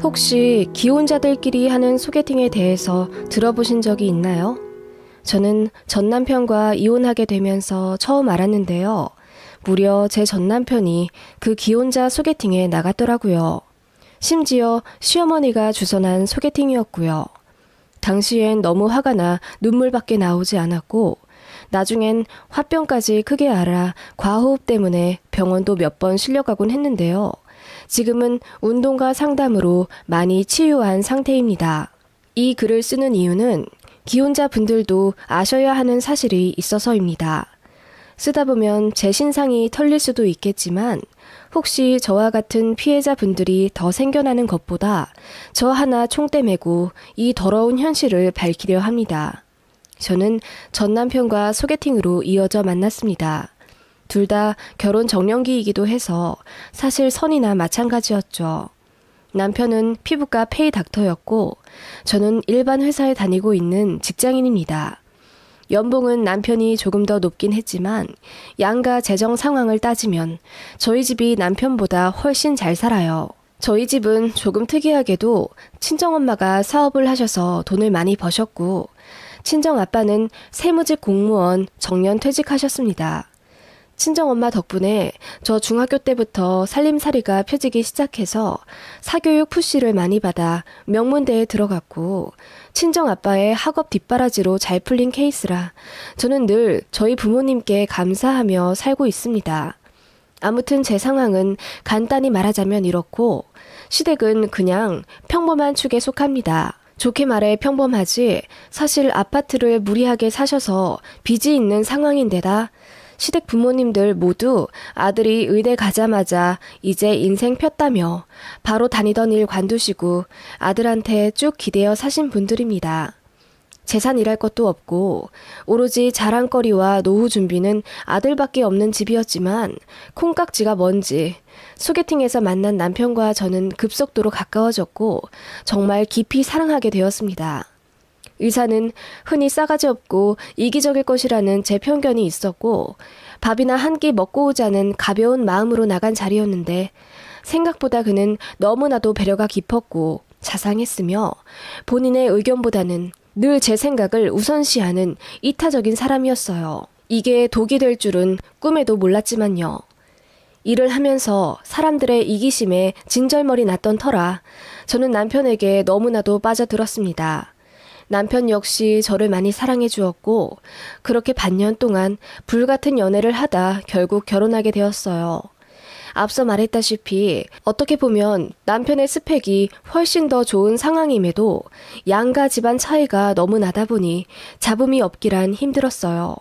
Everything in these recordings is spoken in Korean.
혹시 기혼자들끼리 하는 소개팅에 대해서 들어보신 적이 있나요? 저는 전 남편과 이혼하게 되면서 처음 알았는데요. 무려 제 전 남편이 그 기혼자 소개팅에 나갔더라고요. 심지어 시어머니가 주선한 소개팅이었고요. 당시엔 너무 화가 나 눈물밖에 나오지 않았고 나중엔 화병까지 크게 앓아 과호흡 때문에 병원도 몇 번 실려가곤 했는데요. 지금은 운동과 상담으로 많이 치유한 상태입니다. 이 글을 쓰는 이유는 기혼자 분들도 아셔야 하는 사실이 있어서입니다. 쓰다 보면 제 신상이 털릴 수도 있겠지만 혹시 저와 같은 피해자 분들이 더 생겨나는 것보다 저 하나 총대 메고 이 더러운 현실을 밝히려 합니다. 저는 전 남편과 소개팅으로 이어져 만났습니다. 둘 다 결혼 정년기이기도 해서 사실 선이나 마찬가지였죠. 남편은 피부과 페이 닥터였고 저는 일반 회사에 다니고 있는 직장인입니다. 연봉은 남편이 조금 더 높긴 했지만 양가 재정 상황을 따지면 저희 집이 남편보다 훨씬 잘 살아요. 저희 집은 조금 특이하게도 친정엄마가 사업을 하셔서 돈을 많이 버셨고 친정아빠는 세무직 공무원 정년 퇴직하셨습니다. 친정엄마 덕분에 저 중학교 때부터 살림살이가 펴지기 시작해서 사교육 푸시를 많이 받아 명문대에 들어갔고 친정아빠의 학업 뒷바라지로 잘 풀린 케이스라 저는 늘 저희 부모님께 감사하며 살고 있습니다. 아무튼 제 상황은 간단히 말하자면 이렇고 시댁은 그냥 평범한 축에 속합니다. 좋게 말해 평범하지 사실 아파트를 무리하게 사셔서 빚이 있는 상황인데다 시댁 부모님들 모두 아들이 의대 가자마자 이제 인생 폈다며 바로 다니던 일 관두시고 아들한테 쭉 기대어 사신 분들입니다. 재산이랄 것도 없고 오로지 자랑거리와 노후 준비는 아들밖에 없는 집이었지만 콩깍지가 뭔지 소개팅에서 만난 남편과 저는 급속도로 가까워졌고 정말 깊이 사랑하게 되었습니다. 의사는 흔히 싸가지 없고 이기적일 것이라는 제 편견이 있었고 밥이나 한 끼 먹고 오자는 가벼운 마음으로 나간 자리였는데 생각보다 그는 너무나도 배려가 깊었고 자상했으며 본인의 의견보다는 늘 제 생각을 우선시하는 이타적인 사람이었어요. 이게 독이 될 줄은 꿈에도 몰랐지만요. 일을 하면서 사람들의 이기심에 진절머리 났던 터라 저는 남편에게 너무나도 빠져들었습니다. 남편 역시 저를 많이 사랑해 주었고 그렇게 반년 동안 불같은 연애를 하다 결국 결혼하게 되었어요. 앞서 말했다시피 어떻게 보면 남편의 스펙이 훨씬 더 좋은 상황임에도 양가 집안 차이가 너무 나다 보니 잡음이 없기란 힘들었어요.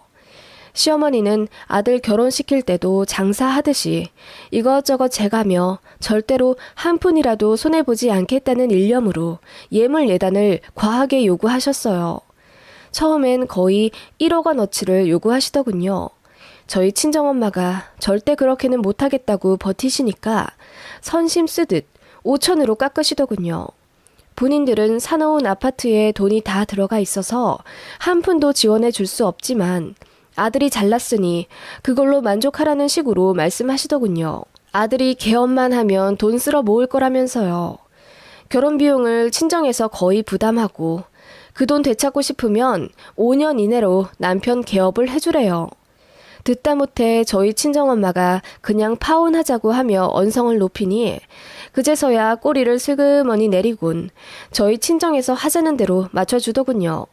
시어머니는 아들 결혼시킬 때도 장사하듯이 이것저것 재가며 절대로 한 푼이라도 손해보지 않겠다는 일념으로 예물 예단을 과하게 요구하셨어요. 처음엔 거의 1억 원어치를 요구하시더군요. 저희 친정엄마가 절대 그렇게는 못하겠다고 버티시니까 선심 쓰듯 5천으로 깎으시더군요. 본인들은 사놓은 아파트에 돈이 다 들어가 있어서 한 푼도 지원해 줄 수 없지만 아들이 잘났으니 그걸로 만족하라는 식으로 말씀하시더군요. 아들이 개업만 하면 돈 쓸어 모을 거라면서요. 결혼 비용을 친정에서 거의 부담하고 그 돈 되찾고 싶으면 5년 이내로 남편 개업을 해주래요. 듣다 못해 저희 친정엄마가 그냥 파혼하자고 하며 언성을 높이니 그제서야 꼬리를 슬그머니 내리곤 저희 친정에서 하자는 대로 맞춰주더군요.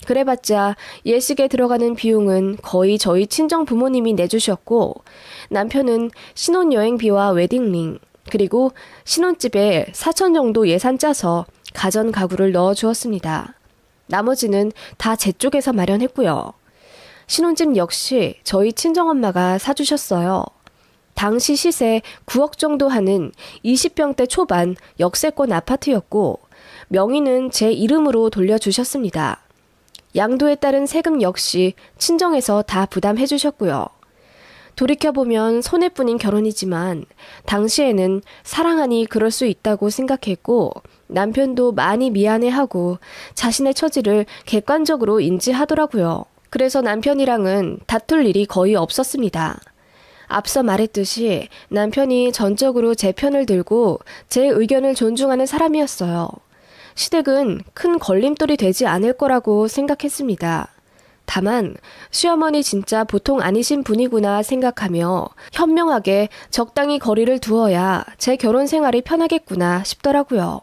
그래봤자 예식에 들어가는 비용은 거의 저희 친정 부모님이 내주셨고 남편은 신혼여행비와 웨딩링 그리고 신혼집에 4천 정도 예산 짜서 가전 가구를 넣어주었습니다. 나머지는 다 제 쪽에서 마련했고요. 신혼집 역시 저희 친정엄마가 사주셨어요. 당시 시세 9억 정도 하는 20평대 초반 역세권 아파트였고 명의는 제 이름으로 돌려주셨습니다. 양도에 따른 세금 역시 친정에서 다 부담해 주셨고요. 돌이켜보면 손해뿐인 결혼이지만 당시에는 사랑하니 그럴 수 있다고 생각했고 남편도 많이 미안해하고 자신의 처지를 객관적으로 인지하더라고요. 그래서 남편이랑은 다툴 일이 거의 없었습니다. 앞서 말했듯이 남편이 전적으로 제 편을 들고 제 의견을 존중하는 사람이었어요. 시댁은 큰 걸림돌이 되지 않을 거라고 생각했습니다. 다만 시어머니 진짜 보통 아니신 분이구나 생각하며 현명하게 적당히 거리를 두어야 제 결혼 생활이 편하겠구나 싶더라고요.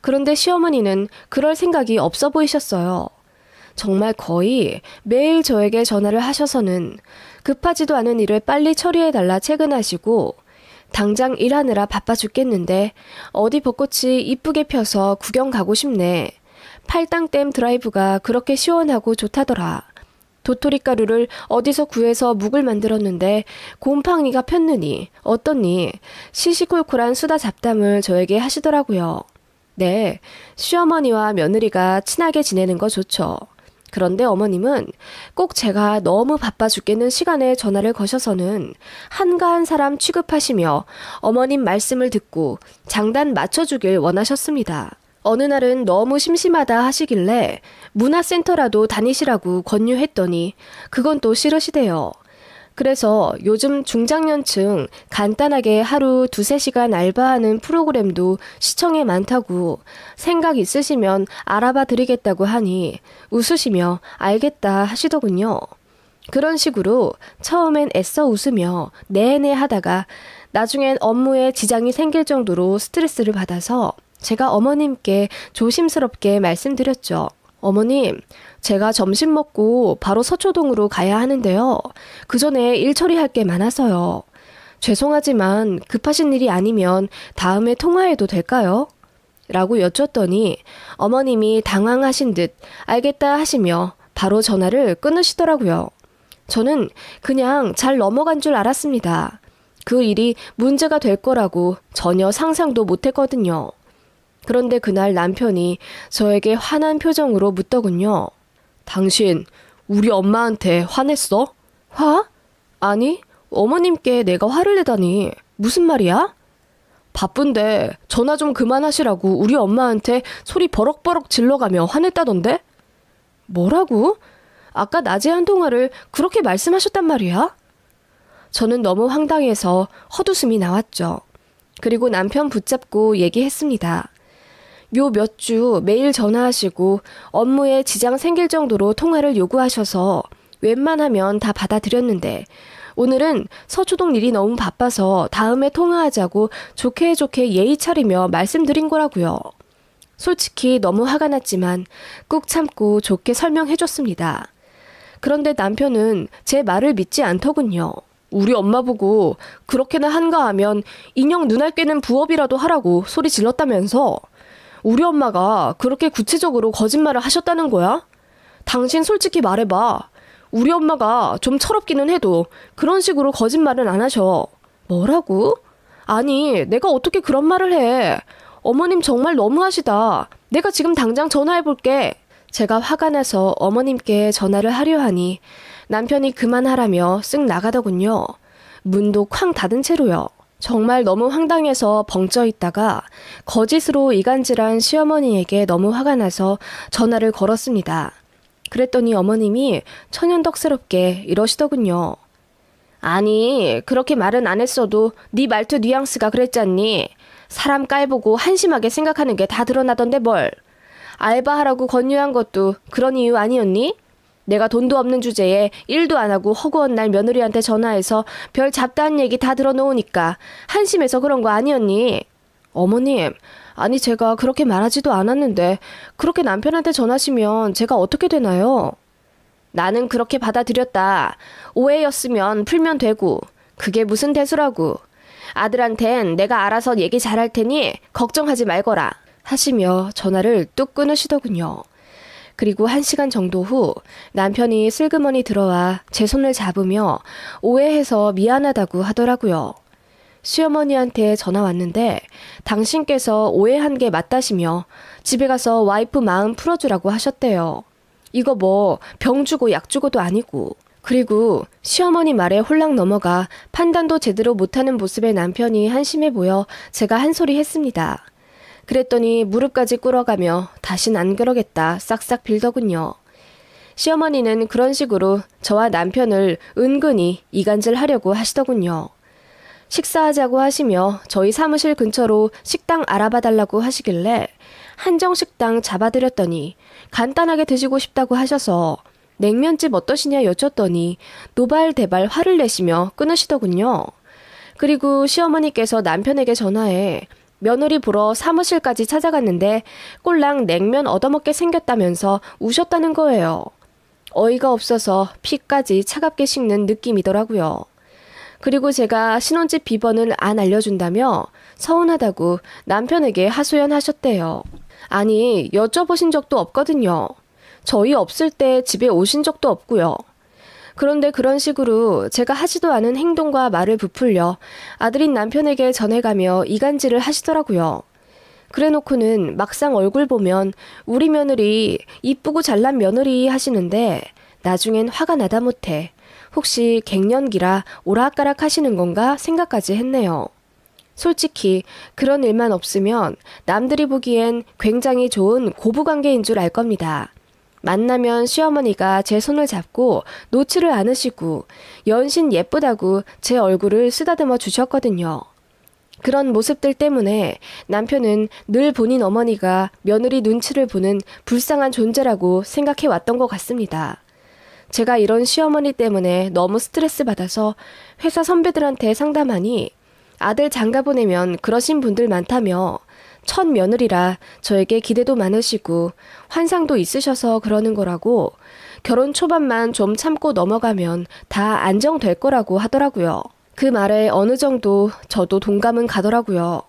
그런데 시어머니는 그럴 생각이 없어 보이셨어요. 정말 거의 매일 저에게 전화를 하셔서는 급하지도 않은 일을 빨리 처리해달라 채근하시고 당장 일하느라 바빠 죽겠는데 어디 벚꽃이 이쁘게 펴서 구경 가고 싶네. 팔당댐 드라이브가 그렇게 시원하고 좋다더라. 도토리 가루를 어디서 구해서 묵을 만들었는데 곰팡이가 폈느니 어떻니? 시시콜콜한 수다 잡담을 저에게 하시더라고요. 네, 시어머니와 며느리가 친하게 지내는 거 좋죠. 그런데 어머님은 꼭 제가 너무 바빠 죽겠는 시간에 전화를 거셔서는 한가한 사람 취급하시며 어머님 말씀을 듣고 장단 맞춰주길 원하셨습니다. 어느 날은 너무 심심하다 하시길래 문화센터라도 다니시라고 권유했더니 그건 또 싫으시대요. 그래서 요즘 중장년층 간단하게 하루 2-3시간 알바하는 프로그램도 시청에 많다고 생각 있으시면 알아봐 드리겠다고 하니 웃으시며 알겠다 하시더군요. 그런 식으로 처음엔 애써 웃으며 네네 하다가 나중엔 업무에 지장이 생길 정도로 스트레스를 받아서 제가 어머님께 조심스럽게 말씀드렸죠. 어머님, 제가 점심 먹고 바로 서초동으로 가야 하는데요. 그 전에 일 처리할 게 많아서요. 죄송하지만 급하신 일이 아니면 다음에 통화해도 될까요? 라고 여쭸더니 어머님이 당황하신 듯 알겠다 하시며 바로 전화를 끊으시더라고요. 저는 그냥 잘 넘어간 줄 알았습니다. 그 일이 문제가 될 거라고 전혀 상상도 못했거든요. 그런데 그날 남편이 저에게 화난 표정으로 묻더군요. 당신 우리 엄마한테 화냈어? 화? 아니, 어머님께 내가 화를 내다니. 무슨 말이야? 바쁜데 전화 좀 그만하시라고 우리 엄마한테 소리 버럭버럭 질러가며 화냈다던데? 뭐라고? 아까 낮에 한 통화를 그렇게 말씀하셨단 말이야? 저는 너무 황당해서 헛웃음이 나왔죠. 그리고 남편 붙잡고 얘기했습니다. 요 몇 주 매일 전화하시고 업무에 지장 생길 정도로 통화를 요구하셔서 웬만하면 다 받아들였는데 오늘은 서초동 일이 너무 바빠서 다음에 통화하자고 좋게 좋게 예의 차리며 말씀드린 거라고요. 솔직히 너무 화가 났지만 꾹 참고 좋게 설명해줬습니다. 그런데 남편은 제 말을 믿지 않더군요. 우리 엄마 보고 그렇게나 한가하면 인형 눈알 꿰는 부업이라도 하라고 소리 질렀다면서. 우리 엄마가 그렇게 구체적으로 거짓말을 하셨다는 거야? 당신 솔직히 말해봐. 우리 엄마가 좀 철없기는 해도 그런 식으로 거짓말은 안 하셔. 뭐라고? 아니, 내가 어떻게 그런 말을 해. 어머님 정말 너무하시다. 내가 지금 당장 전화해볼게. 제가 화가 나서 어머님께 전화를 하려 하니 남편이 그만하라며 쓱 나가더군요. 문도 쾅 닫은 채로요. 정말 너무 황당해서 벙쪄 있다가 거짓으로 이간질한 시어머니에게 너무 화가 나서 전화를 걸었습니다. 그랬더니 어머님이 천연덕스럽게 이러시더군요. 아니, 그렇게 말은 안 했어도 네 말투 뉘앙스가 그랬잖니. 사람 깔보고 한심하게 생각하는 게 다 드러나던데 뭘. 알바하라고 권유한 것도 그런 이유 아니었니? 내가 돈도 없는 주제에 일도 안 하고 허구한 날 며느리한테 전화해서 별 잡다한 얘기 다 들어놓으니까 한심해서 그런 거 아니었니? 어머님, 아니 제가 그렇게 말하지도 않았는데 그렇게 남편한테 전하시면 제가 어떻게 되나요? 나는 그렇게 받아들였다. 오해였으면 풀면 되고 그게 무슨 대수라고. 아들한텐 내가 알아서 얘기 잘할 테니 걱정하지 말거라 하시며 전화를 뚝 끊으시더군요. 그리고 1시간 정도 후 남편이 슬그머니 들어와 제 손을 잡으며 오해해서 미안하다고 하더라고요. 시어머니한테 전화 왔는데 당신께서 오해한 게 맞다시며 집에 가서 와이프 마음 풀어주라고 하셨대요. 이거 뭐 병 주고 약 주고도 아니고. 그리고 시어머니 말에 홀랑 넘어가 판단도 제대로 못하는 모습의 남편이 한심해 보여 제가 한 소리 했습니다. 그랬더니 무릎까지 꿇어가며 다신 안 그러겠다 싹싹 빌더군요. 시어머니는 그런 식으로 저와 남편을 은근히 이간질하려고 하시더군요. 식사하자고 하시며 저희 사무실 근처로 식당 알아봐달라고 하시길래 한정식당 잡아드렸더니 간단하게 드시고 싶다고 하셔서 냉면집 어떠시냐 여쭸더니 노발대발 화를 내시며 끊으시더군요. 그리고 시어머니께서 남편에게 전화해 며느리 보러 사무실까지 찾아갔는데 꼴랑 냉면 얻어먹게 생겼다면서 우셨다는 거예요. 어이가 없어서 피까지 차갑게 식는 느낌이더라고요. 그리고 제가 신혼집 비번을 안 알려준다며 서운하다고 남편에게 하소연하셨대요. 아니, 여쭤보신 적도 없거든요. 저희 없을 때 집에 오신 적도 없고요. 그런데 그런 식으로 제가 하지도 않은 행동과 말을 부풀려 아들인 남편에게 전해가며 이간질을 하시더라고요. 그래놓고는 막상 얼굴 보면 우리 며느리 이쁘고 잘난 며느리 하시는데 나중엔 화가 나다 못해 혹시 갱년기라 오락가락 하시는 건가 생각까지 했네요. 솔직히 그런 일만 없으면 남들이 보기엔 굉장히 좋은 고부관계인 줄 알 겁니다. 만나면 시어머니가 제 손을 잡고 놓지를 않으시고 연신 예쁘다고 제 얼굴을 쓰다듬어 주셨거든요. 그런 모습들 때문에 남편은 늘 본인 어머니가 며느리 눈치를 보는 불쌍한 존재라고 생각해 왔던 것 같습니다. 제가 이런 시어머니 때문에 너무 스트레스 받아서 회사 선배들한테 상담하니 아들 장가 보내면 그러신 분들 많다며 첫 며느리라 저에게 기대도 많으시고 환상도 있으셔서 그러는 거라고 결혼 초반만 좀 참고 넘어가면 다 안정될 거라고 하더라고요. 그 말에 어느 정도 저도 동감은 가더라고요.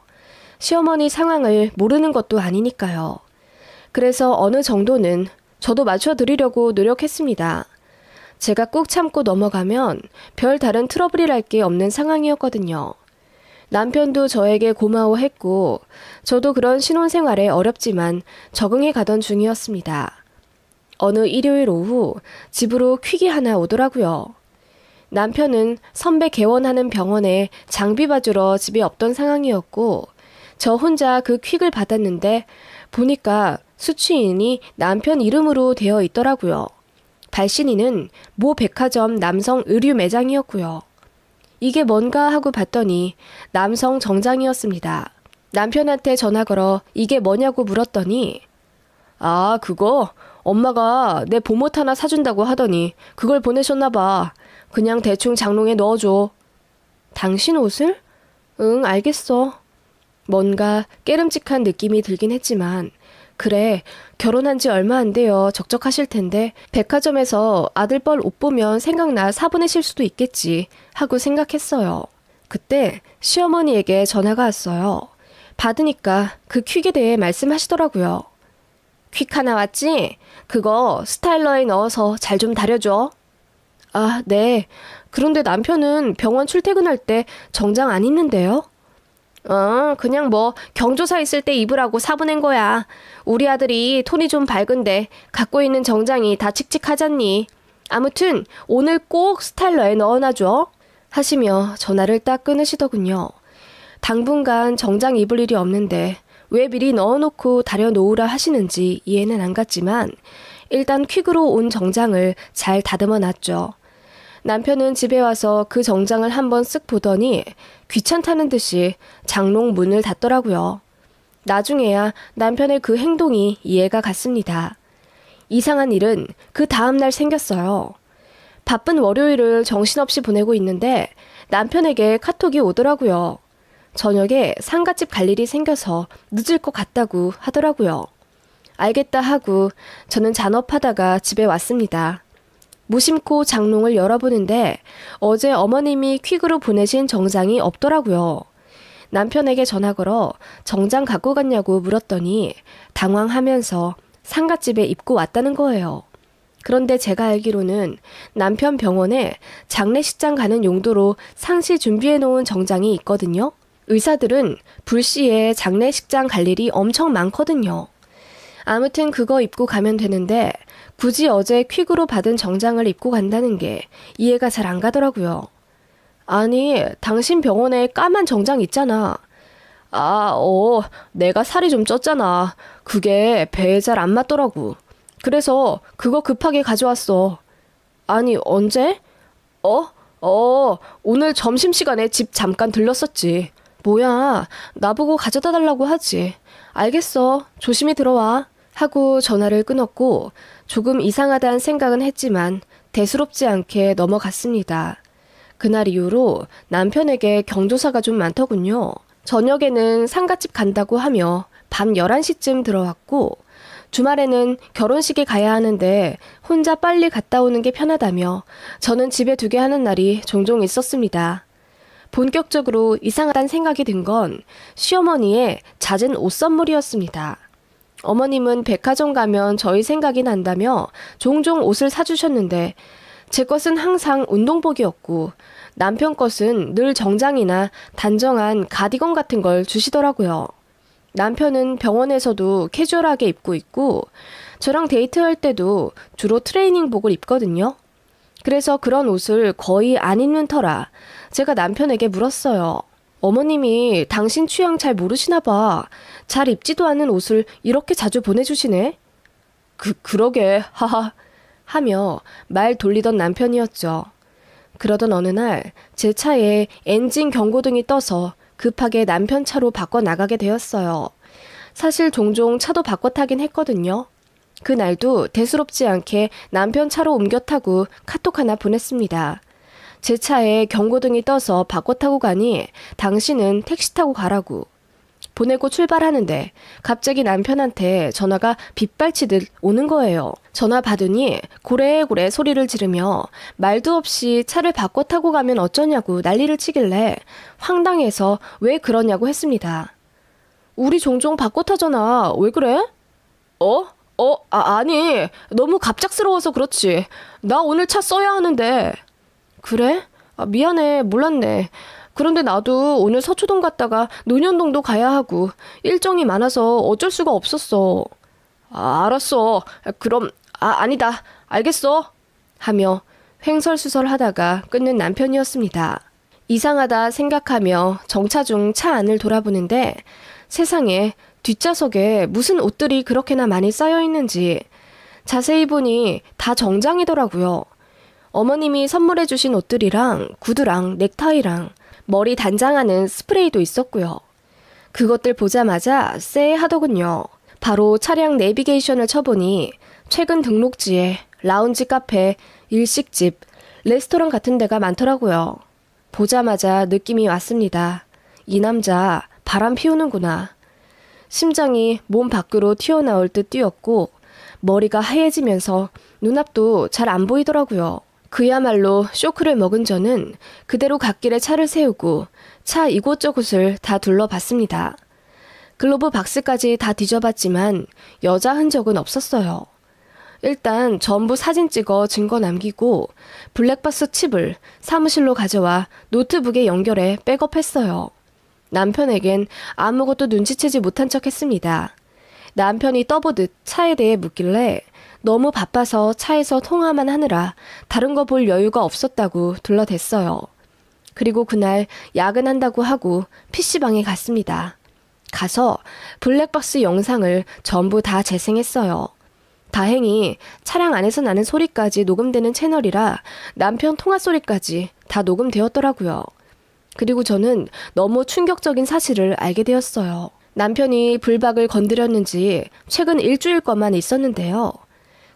시어머니 상황을 모르는 것도 아니니까요. 그래서 어느 정도는 저도 맞춰드리려고 노력했습니다. 제가 꾹 참고 넘어가면 별 다른 트러블이랄 게 없는 상황이었거든요. 남편도 저에게 고마워했고 저도 그런 신혼생활에 어렵지만 적응해 가던 중이었습니다. 어느 일요일 오후 집으로 퀵이 하나 오더라고요. 남편은 선배 개원하는 병원에 장비 봐주러 집에 없던 상황이었고 저 혼자 그 퀵을 받았는데 보니까 수취인이 남편 이름으로 되어 있더라고요. 발신인은 모 백화점 남성 의류 매장이었고요. 이게 뭔가 하고 봤더니 남성 정장이었습니다. 남편한테 전화 걸어 이게 뭐냐고 물었더니 아, 그거 엄마가 내 봄옷 하나 사준다고 하더니 그걸 보내셨나 봐. 그냥 대충 장롱에 넣어줘. 당신 옷을? 응, 알겠어. 뭔가 깨름직한 느낌이 들긴 했지만 그래, 결혼한 지 얼마 안 돼요. 적적하실 텐데 백화점에서 아들뻘 옷 보면 생각나 사보내실 수도 있겠지 하고 생각했어요. 그때 시어머니에게 전화가 왔어요. 받으니까 그 퀵에 대해 말씀하시더라고요. 퀵 하나 왔지? 그거 스타일러에 넣어서 잘 좀 다려줘. 아, 네. 그런데 남편은 병원 출퇴근할 때 정장 안 입는데요? 그냥 뭐 경조사 있을 때 입으라고 사보낸 거야. 우리 아들이 톤이 좀 밝은데 갖고 있는 정장이 다 칙칙하잖니. 아무튼 오늘 꼭 스타일러에 넣어놔줘. 하시며 전화를 딱 끊으시더군요. 당분간 정장 입을 일이 없는데 왜 미리 넣어놓고 다려놓으라 하시는지 이해는 안 갔지만 일단 퀵으로 온 정장을 잘 다듬어 놨죠. 남편은 집에 와서 그 정장을 한번 쓱 보더니 귀찮다는 듯이 장롱 문을 닫더라고요. 나중에야 남편의 그 행동이 이해가 갔습니다. 이상한 일은 그 다음날 생겼어요. 바쁜 월요일을 정신없이 보내고 있는데 남편에게 카톡이 오더라고요. 저녁에 상가집 갈 일이 생겨서 늦을 것 같다고 하더라고요. 알겠다 하고 저는 잔업하다가 집에 왔습니다. 무심코 장롱을 열어보는데 어제 어머님이 퀵으로 보내신 정장이 없더라고요. 남편에게 전화 걸어 정장 갖고 갔냐고 물었더니 당황하면서 상갓집에 입고 왔다는 거예요. 그런데 제가 알기로는 남편 병원에 장례식장 가는 용도로 상시 준비해 놓은 정장이 있거든요. 의사들은 불시에 장례식장 갈 일이 엄청 많거든요. 아무튼 그거 입고 가면 되는데 굳이 어제 퀵으로 받은 정장을 입고 간다는 게 이해가 잘 안 가더라고요. 아니, 당신 병원에 까만 정장 있잖아. 내가 살이 좀 쪘잖아. 그게 배에 잘 안 맞더라고. 그래서 그거 급하게 가져왔어. 아니, 언제? 오늘 점심시간에 집 잠깐 들렀었지. 뭐야, 나보고 가져다 달라고 하지. 알겠어. 조심히 들어와. 하고 전화를 끊었고 조금 이상하다는 생각은 했지만 대수롭지 않게 넘어갔습니다. 그날 이후로 남편에게 경조사가 좀 많더군요. 저녁에는 상가집 간다고 하며 밤 11시쯤 들어왔고 주말에는 결혼식에 가야 하는데 혼자 빨리 갔다 오는 게 편하다며 저는 집에 두게 하는 날이 종종 있었습니다. 본격적으로 이상하다는 생각이 든 건 시어머니의 잦은 옷 선물이었습니다. 어머님은 백화점 가면 저희 생각이 난다며 종종 옷을 사주셨는데 제 것은 항상 운동복이었고 남편 것은 늘 정장이나 단정한 가디건 같은 걸 주시더라고요. 남편은 병원에서도 캐주얼하게 입고 있고 저랑 데이트할 때도 주로 트레이닝복을 입거든요. 그래서 그런 옷을 거의 안 입는 터라 제가 남편에게 물었어요. 어머님이 당신 취향 잘 모르시나 봐. 잘 입지도 않는 옷을 이렇게 자주 보내주시네. 그러게 하하 하며 말 돌리던 남편이었죠. 그러던 어느 날 제 차에 엔진 경고등이 떠서 급하게 남편 차로 바꿔 나가게 되었어요. 사실 종종 차도 바꿔 타긴 했거든요. 그날도 대수롭지 않게 남편 차로 옮겨 타고 카톡 하나 보냈습니다. 제 차에 경고등이 떠서 바꿔 타고 가니 당신은 택시 타고 가라고. 보내고 출발하는데 갑자기 남편한테 전화가 빗발치듯 오는 거예요. 전화 받으니 고래고래 소리를 지르며 말도 없이 차를 바꿔 타고 가면 어쩌냐고 난리를 치길래 황당해서 왜 그러냐고 했습니다. 우리 종종 바꿔 타잖아. 왜 그래? 아니, 너무 갑작스러워서 그렇지. 나 오늘 차 써야 하는데. 그래? 미안해, 몰랐네. 그런데 나도 오늘 서초동 갔다가 논현동도 가야 하고 일정이 많아서 어쩔 수가 없었어. 알았어. 그럼 아니다. 알겠어. 하며 횡설수설하다가 끊는 남편이었습니다. 이상하다 생각하며 정차 중 차 안을 돌아보는데 세상에 뒷좌석에 무슨 옷들이 그렇게나 많이 쌓여 있는지 자세히 보니 다 정장이더라고요. 어머님이 선물해 주신 옷들이랑 구두랑 넥타이랑 머리 단장하는 스프레이도 있었고요. 그것들 보자마자 쎄하더군요. 바로 차량 내비게이션을 쳐보니 최근 등록지에 라운지 카페, 일식집, 레스토랑 같은 데가 많더라고요. 보자마자 느낌이 왔습니다. 이 남자 바람 피우는구나. 심장이 몸 밖으로 튀어나올 듯 뛰었고 머리가 하얘지면서 눈앞도 잘 안 보이더라고요. 그야말로 쇼크를 먹은 저는 그대로 갓길에 차를 세우고 차 이곳저곳을 다 둘러봤습니다. 글로브 박스까지 다 뒤져봤지만 여자 흔적은 없었어요. 일단 전부 사진 찍어 증거 남기고 블랙박스 칩을 사무실로 가져와 노트북에 연결해 백업했어요. 남편에겐 아무것도 눈치채지 못한 척 했습니다. 남편이 떠보듯 차에 대해 묻길래 너무 바빠서 차에서 통화만 하느라 다른 거 볼 여유가 없었다고 둘러댔어요. 그리고 그날 야근한다고 하고 PC방에 갔습니다. 가서 블랙박스 영상을 전부 다 재생했어요. 다행히 차량 안에서 나는 소리까지 녹음되는 채널이라 남편 통화 소리까지 다 녹음되었더라고요. 그리고 저는 너무 충격적인 사실을 알게 되었어요. 남편이 불박을 건드렸는지 최근 일주일 것만 있었는데요.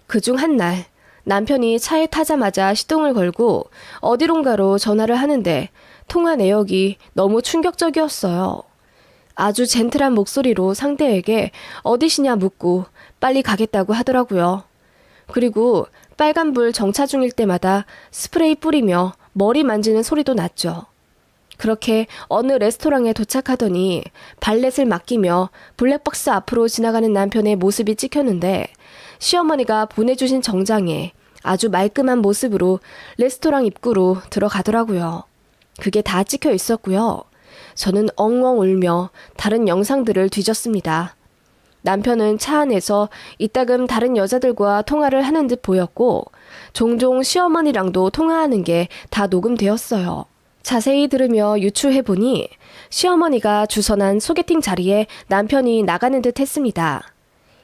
그중 한 날 남편이 차에 타자마자 시동을 걸고 어디론가로 전화를 하는데 통화 내역이 너무 충격적이었어요. 아주 젠틀한 목소리로 상대에게 어디시냐 묻고 빨리 가겠다고 하더라고요. 그리고 빨간불 정차 중일 때마다 스프레이 뿌리며 머리 만지는 소리도 났죠. 그렇게 어느 레스토랑에 도착하더니 발렛을 맡기며 블랙박스 앞으로 지나가는 남편의 모습이 찍혔는데 시어머니가 보내주신 정장에 아주 말끔한 모습으로 레스토랑 입구로 들어가더라고요. 그게 다 찍혀 있었고요. 저는 엉엉 울며 다른 영상들을 뒤졌습니다. 남편은 차 안에서 이따금 다른 여자들과 통화를 하는 듯 보였고 종종 시어머니랑도 통화하는 게 다 녹음되었어요. 자세히 들으며 유추해보니 시어머니가 주선한 소개팅 자리에 남편이 나가는 듯 했습니다.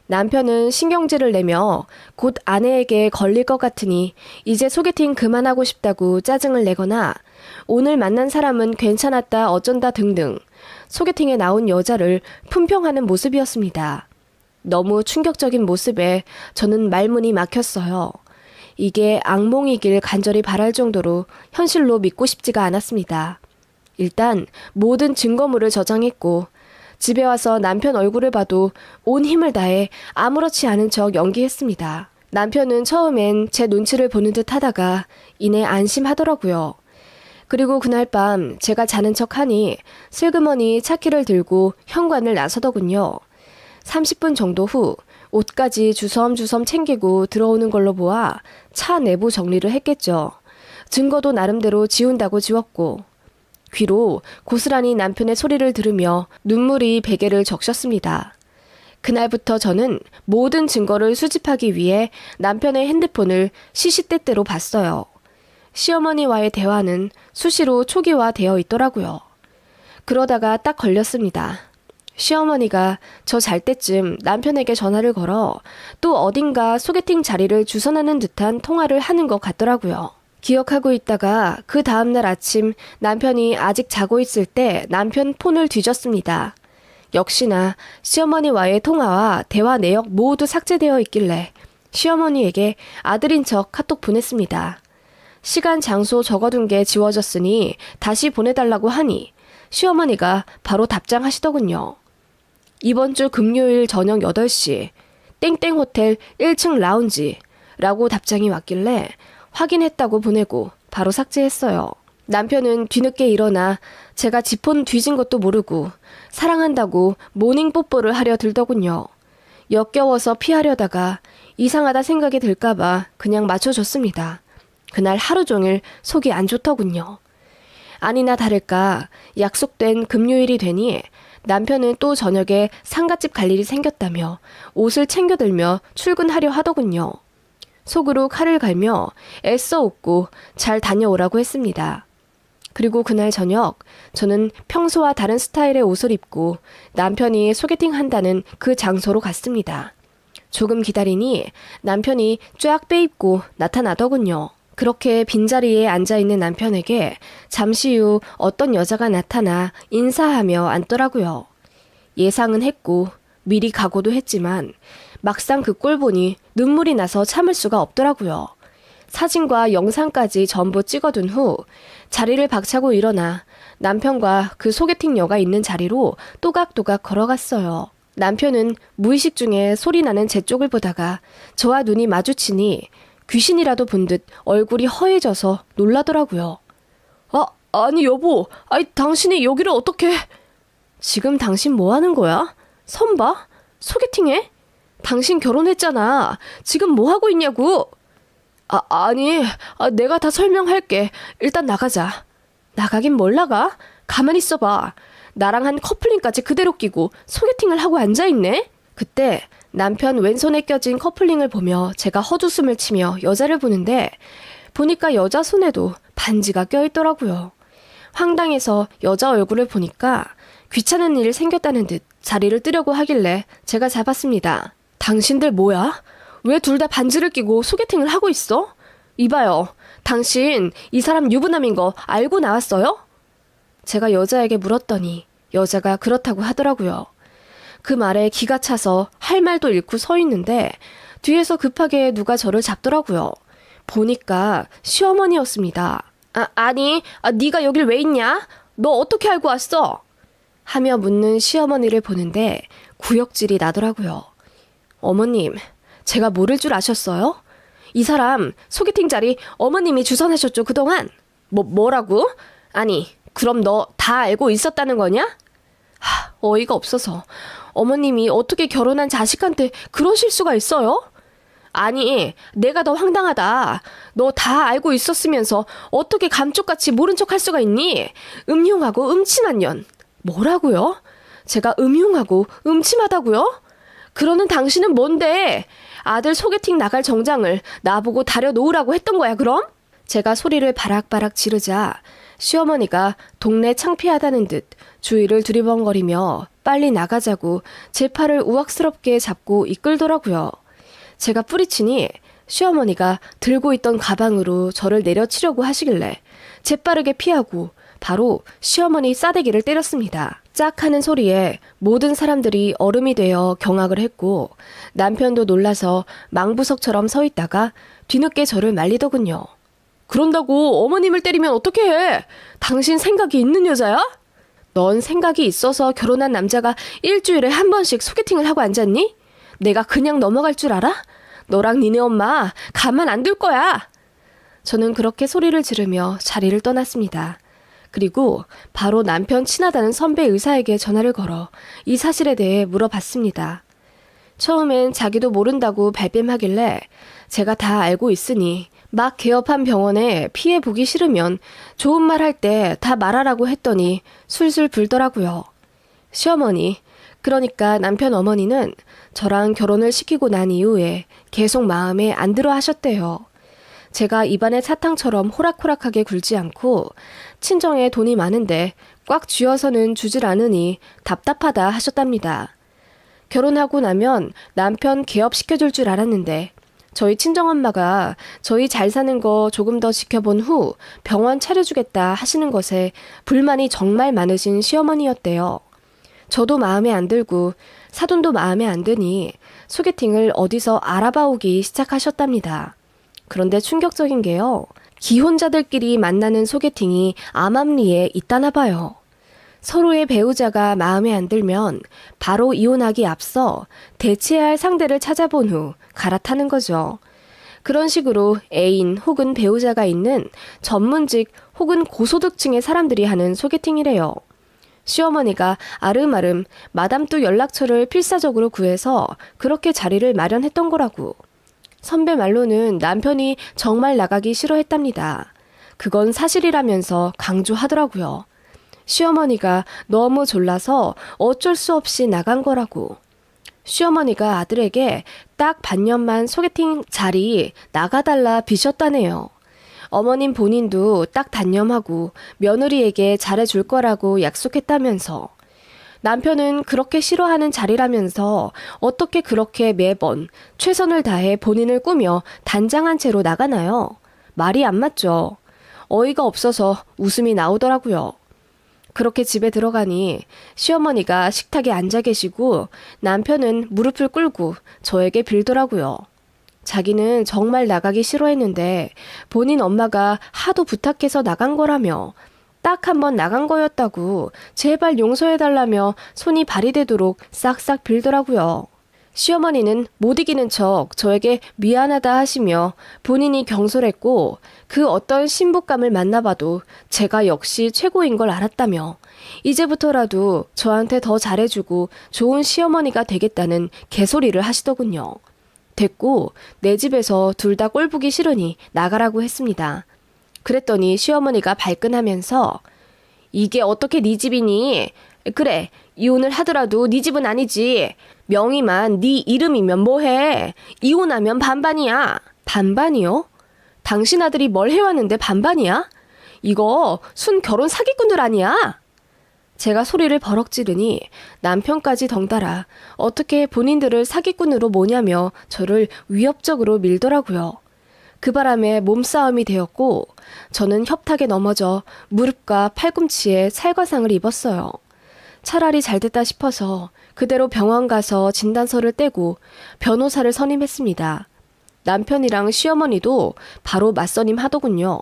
남편은 신경질을 내며 곧 아내에게 걸릴 것 같으니 이제 소개팅 그만하고 싶다고 짜증을 내거나 오늘 만난 사람은 괜찮았다 어쩐다 등등 소개팅에 나온 여자를 품평하는 모습이었습니다. 너무 충격적인 모습에 저는 말문이 막혔어요. 이게 악몽이길 간절히 바랄 정도로 현실로 믿고 싶지가 않았습니다. 일단 모든 증거물을 저장했고 집에 와서 남편 얼굴을 봐도 온 힘을 다해 아무렇지 않은 척 연기했습니다. 남편은 처음엔 제 눈치를 보는 듯 하다가 이내 안심하더라고요. 그리고 그날 밤 제가 자는 척하니 슬그머니 차키를 들고 현관을 나서더군요. 30분 정도 후 옷까지 주섬주섬 챙기고 들어오는 걸로 보아 차 내부 정리를 했겠죠. 증거도 나름대로 지운다고 지웠고 귀로 고스란히 남편의 소리를 들으며 눈물이 베개를 적셨습니다. 그날부터 저는 모든 증거를 수집하기 위해 남편의 핸드폰을 시시때때로 봤어요. 시어머니와의 대화는 수시로 초기화되어 있더라고요. 그러다가 딱 걸렸습니다. 시어머니가 저 잘 때쯤 남편에게 전화를 걸어 또 어딘가 소개팅 자리를 주선하는 듯한 통화를 하는 것 같더라고요. 기억하고 있다가 그 다음날 아침 남편이 아직 자고 있을 때 남편 폰을 뒤졌습니다. 역시나 시어머니와의 통화와 대화 내역 모두 삭제되어 있길래 시어머니에게 아들인 척 카톡 보냈습니다. 시간 장소 적어둔 게 지워졌으니 다시 보내달라고 하니 시어머니가 바로 답장하시더군요. 이번 주 금요일 저녁 8시 땡땡 호텔 1층 라운지라고 답장이 왔길래 확인했다고 보내고 바로 삭제했어요. 남편은 뒤늦게 일어나 제가 지폰 뒤진 것도 모르고 사랑한다고 모닝 뽀뽀를 하려 들더군요. 역겨워서 피하려다가 이상하다 생각이 들까봐 그냥 맞춰줬습니다. 그날 하루 종일 속이 안 좋더군요. 아니나 다를까 약속된 금요일이 되니 남편은 또 저녁에 상갓집 갈 일이 생겼다며 옷을 챙겨들며 출근하려 하더군요. 속으로 칼을 갈며 애써 웃고 잘 다녀오라고 했습니다. 그리고 그날 저녁 저는 평소와 다른 스타일의 옷을 입고 남편이 소개팅 한다는 그 장소로 갔습니다. 조금 기다리니 남편이 쫙 빼입고 나타나더군요. 그렇게 빈자리에 앉아있는 남편에게 잠시 후 어떤 여자가 나타나 인사하며 앉더라고요. 예상은 했고 미리 각오도 했지만 막상 그 꼴 보니 눈물이 나서 참을 수가 없더라고요. 사진과 영상까지 전부 찍어둔 후 자리를 박차고 일어나 남편과 그 소개팅녀가 있는 자리로 또각또각 걸어갔어요. 남편은 무의식 중에 소리 나는 제 쪽을 보다가 저와 눈이 마주치니 귀신이라도 본 듯 얼굴이 허해져서 놀라더라고요. 아니 여보, 당신이 여기를 어떻게... 지금 당신 뭐 하는 거야? 선봐? 소개팅해? 당신 결혼했잖아. 지금 뭐 하고 있냐고. 아니, 내가 다 설명할게. 일단 나가자. 나가긴 뭘 나가? 가만히 있어봐. 나랑 한 커플링까지 그대로 끼고 소개팅을 하고 앉아있네? 그때 남편 왼손에 껴진 커플링을 보며 제가 헛웃음을 치며 여자를 보는데 보니까 여자 손에도 반지가 껴있더라고요. 황당해서 여자 얼굴을 보니까 귀찮은 일 생겼다는 듯 자리를 뜨려고 하길래 제가 잡았습니다. 당신들 뭐야? 왜 둘 다 반지를 끼고 소개팅을 하고 있어? 이봐요. 당신 이 사람 유부남인 거 알고 나왔어요? 제가 여자에게 물었더니 여자가 그렇다고 하더라고요. 그 말에 기가 차서 할 말도 잃고 서 있는데 뒤에서 급하게 누가 저를 잡더라고요. 보니까 시어머니였습니다. 아니, 네가 여길 왜 있냐? 너 어떻게 알고 왔어? 하며 묻는 시어머니를 보는데 구역질이 나더라고요. 어머님, 제가 모를 줄 아셨어요? 이 사람 소개팅 자리 어머님이 주선하셨죠 그동안? 뭐라고? 아니, 그럼 너 다 알고 있었다는 거냐? 어이가 없어서 어머님이 어떻게 결혼한 자식한테 그러실 수가 있어요? 아니, 내가 더 황당하다. 너 다 알고 있었으면서 어떻게 감쪽같이 모른 척 할 수가 있니? 음흉하고 음침한 년. 뭐라고요? 제가 음흉하고 음침하다고요? 그러는 당신은 뭔데? 아들 소개팅 나갈 정장을 나보고 다려놓으라고 했던 거야 그럼? 제가 소리를 바락바락 지르자 시어머니가 동네 창피하다는 듯 주위를 두리번거리며 빨리 나가자고 제 팔을 우악스럽게 잡고 이끌더라고요. 제가 뿌리치니 시어머니가 들고 있던 가방으로 저를 내려치려고 하시길래 재빠르게 피하고 바로 시어머니 싸대기를 때렸습니다. 짝 하는 소리에 모든 사람들이 얼음이 되어 경악을 했고 남편도 놀라서 망부석처럼 서 있다가 뒤늦게 저를 말리더군요. 그런다고 어머님을 때리면 어떡해? 당신 생각이 있는 여자야? 넌 생각이 있어서 결혼한 남자가 일주일에 한 번씩 소개팅을 하고 앉았니? 내가 그냥 넘어갈 줄 알아? 너랑 니네 엄마 가만 안 둘 거야. 저는 그렇게 소리를 지르며 자리를 떠났습니다. 그리고 바로 남편 친하다는 선배 의사에게 전화를 걸어 이 사실에 대해 물어봤습니다. 처음엔 자기도 모른다고 발뺌하길래 제가 다 알고 있으니 막 개업한 병원에 피해 보기 싫으면 좋은 말 할 때 다 말하라고 했더니 술술 불더라고요. 시어머니, 그러니까 남편 어머니는 저랑 결혼을 시키고 난 이후에 계속 마음에 안 들어 하셨대요. 제가 입안의 사탕처럼 호락호락하게 굴지 않고 친정에 돈이 많은데 꽉 쥐어서는 주질 않으니 답답하다 하셨답니다. 결혼하고 나면 남편 개업시켜줄 줄 알았는데 저희 친정엄마가 저희 잘 사는 거 조금 더 지켜본 후 병원 차려주겠다 하시는 것에 불만이 정말 많으신 시어머니였대요. 저도 마음에 안 들고 사돈도 마음에 안 드니 소개팅을 어디서 알아봐오기 시작하셨답니다. 그런데 충격적인 게요. 기혼자들끼리 만나는 소개팅이 암암리에 있다나 봐요. 서로의 배우자가 마음에 안 들면 바로 이혼하기 앞서 대체해야 할 상대를 찾아본 후 갈아타는 거죠. 그런 식으로 애인 혹은 배우자가 있는 전문직 혹은 고소득층의 사람들이 하는 소개팅이래요. 시어머니가 아름아름 마담뚜 연락처를 필사적으로 구해서 그렇게 자리를 마련했던 거라고. 선배 말로는 남편이 정말 나가기 싫어했답니다. 그건 사실이라면서 강조하더라고요. 시어머니가 너무 졸라서 어쩔 수 없이 나간 거라고. 시어머니가 아들에게 딱 반년만 소개팅 자리 나가달라 비셨다네요. 어머님 본인도 딱 단념하고 며느리에게 잘해줄 거라고 약속했다면서. 남편은 그렇게 싫어하는 자리라면서 어떻게 그렇게 매번 최선을 다해 본인을 꾸며 단장한 채로 나가나요? 말이 안 맞죠. 어이가 없어서 웃음이 나오더라고요. 그렇게 집에 들어가니 시어머니가 식탁에 앉아 계시고 남편은 무릎을 꿇고 저에게 빌더라고요. 자기는 정말 나가기 싫어했는데 본인 엄마가 하도 부탁해서 나간 거라며 딱 한 번 나간 거였다고 제발 용서해달라며 손이 발이 되도록 싹싹 빌더라고요. 시어머니는 못 이기는 척 저에게 미안하다 하시며 본인이 경솔했고 그 어떤 신부감을 만나봐도 제가 역시 최고인 걸 알았다며 이제부터라도 저한테 더 잘해주고 좋은 시어머니가 되겠다는 개소리를 하시더군요. 됐고 내 집에서 둘 다 꼴보기 싫으니 나가라고 했습니다. 그랬더니 시어머니가 발끈하면서 이게 어떻게 네 집이니? 그래, 이혼을 하더라도 네 집은 아니지. 명의만 네 이름이면 뭐해? 이혼하면 반반이야. 반반이요? 당신 아들이 뭘 해왔는데 반반이야? 이거 순 결혼 사기꾼들 아니야? 제가 소리를 버럭 지르니 남편까지 덩달아 어떻게 본인들을 사기꾼으로 모냐며 저를 위협적으로 밀더라고요. 그 바람에 몸싸움이 되었고 저는 협탁에 넘어져 무릎과 팔꿈치에 살과상을 입었어요. 차라리 잘됐다 싶어서 그대로 병원 가서 진단서를 떼고 변호사를 선임했습니다. 남편이랑 시어머니도 바로 맞선임 하더군요.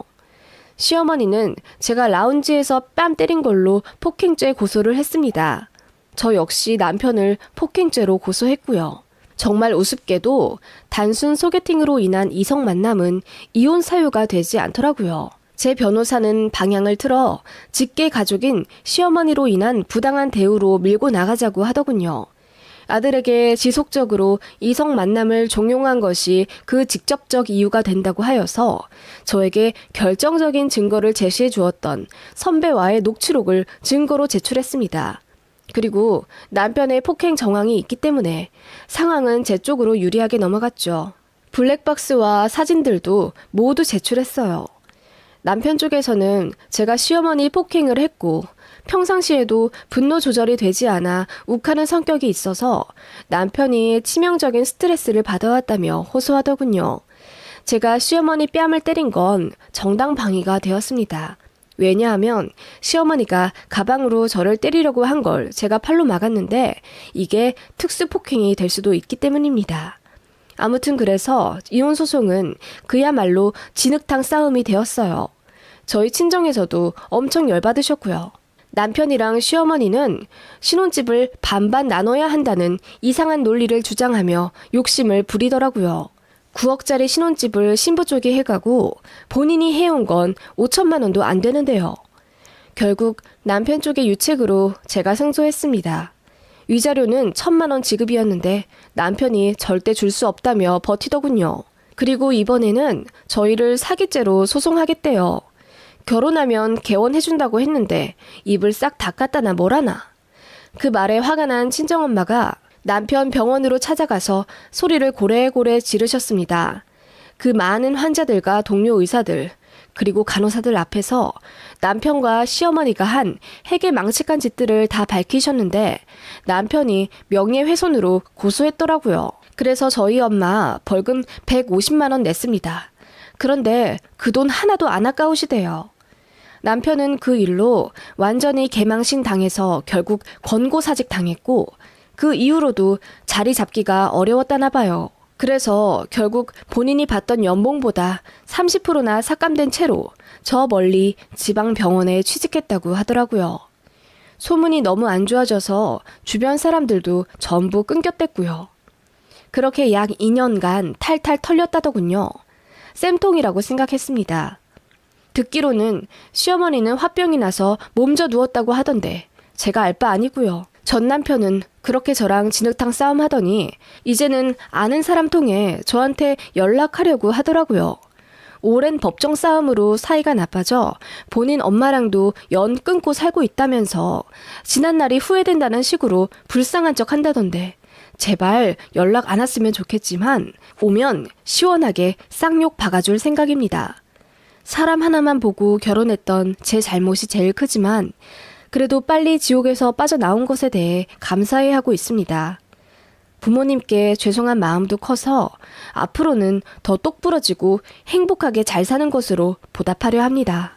시어머니는 제가 라운지에서 뺨 때린 걸로 폭행죄 고소를 했습니다. 저 역시 남편을 폭행죄로 고소했고요. 정말 우습게도 단순 소개팅으로 인한 이성 만남은 이혼 사유가 되지 않더라고요. 제 변호사는 방향을 틀어 직계 가족인 시어머니로 인한 부당한 대우로 밀고 나가자고 하더군요. 아들에게 지속적으로 이성 만남을 종용한 것이 그 직접적 이유가 된다고 하여서 저에게 결정적인 증거를 제시해 주었던 선배와의 녹취록을 증거로 제출했습니다. 그리고 남편의 폭행 정황이 있기 때문에 상황은 제 쪽으로 유리하게 넘어갔죠. 블랙박스와 사진들도 모두 제출했어요. 남편 쪽에서는 제가 시어머니 폭행을 했고 평상시에도 분노 조절이 되지 않아 욱하는 성격이 있어서 남편이 치명적인 스트레스를 받아왔다며 호소하더군요. 제가 시어머니 뺨을 때린 건 정당방위가 되었습니다. 왜냐하면 시어머니가 가방으로 저를 때리려고 한 걸 제가 팔로 막았는데 이게 특수폭행이 될 수도 있기 때문입니다. 아무튼 그래서 이혼 소송은 그야말로 진흙탕 싸움이 되었어요. 저희 친정에서도 엄청 열받으셨고요. 남편이랑 시어머니는 신혼집을 반반 나눠야 한다는 이상한 논리를 주장하며 욕심을 부리더라고요. 9억짜리 신혼집을 신부 쪽이 해가고 본인이 해온 건 5천만 원도 안 되는데요. 결국 남편 쪽의 유책으로 제가 승소했습니다. 위자료는 1,000만 원 지급이었는데 남편이 절대 줄 수 없다며 버티더군요. 그리고 이번에는 저희를 사기죄로 소송하겠대요. 결혼하면 개원해준다고 했는데 입을 싹 닦았다나 뭐라나. 그 말에 화가 난 친정엄마가 남편 병원으로 찾아가서 소리를 고래고래 지르셨습니다. 그 많은 환자들과 동료 의사들 그리고 간호사들 앞에서 남편과 시어머니가 한 해괴망측한 짓들을 다 밝히셨는데 남편이 명예훼손으로 고소했더라고요. 그래서 저희 엄마 벌금 150만 원 냈습니다. 그런데 그 돈 하나도 안 아까우시대요. 남편은 그 일로 완전히 개망신 당해서 결국 권고사직 당했고 그 이후로도 자리 잡기가 어려웠다나 봐요. 그래서 결국 본인이 받던 연봉보다 30%나 삭감된 채로 저 멀리 지방병원에 취직했다고 하더라고요. 소문이 너무 안 좋아져서 주변 사람들도 전부 끊겼댔고요. 그렇게 약 2년간 탈탈 털렸다더군요. 쌤통이라고 생각했습니다. 듣기로는 시어머니는 화병이 나서 몸져 누웠다고 하던데 제가 알 바 아니고요. 전 남편은 그렇게 저랑 진흙탕 싸움 하더니 이제는 아는 사람 통해 저한테 연락하려고 하더라고요. 오랜 법정 싸움으로 사이가 나빠져 본인 엄마랑도 연 끊고 살고 있다면서 지난날이 후회된다는 식으로 불쌍한 척 한다던데 제발 연락 안 왔으면 좋겠지만 오면 시원하게 쌍욕 박아줄 생각입니다. 사람 하나만 보고 결혼했던 제 잘못이 제일 크지만 그래도 빨리 지옥에서 빠져나온 것에 대해 감사해 하고 있습니다. 부모님께 죄송한 마음도 커서 앞으로는 더 똑부러지고 행복하게 잘 사는 것으로 보답하려 합니다.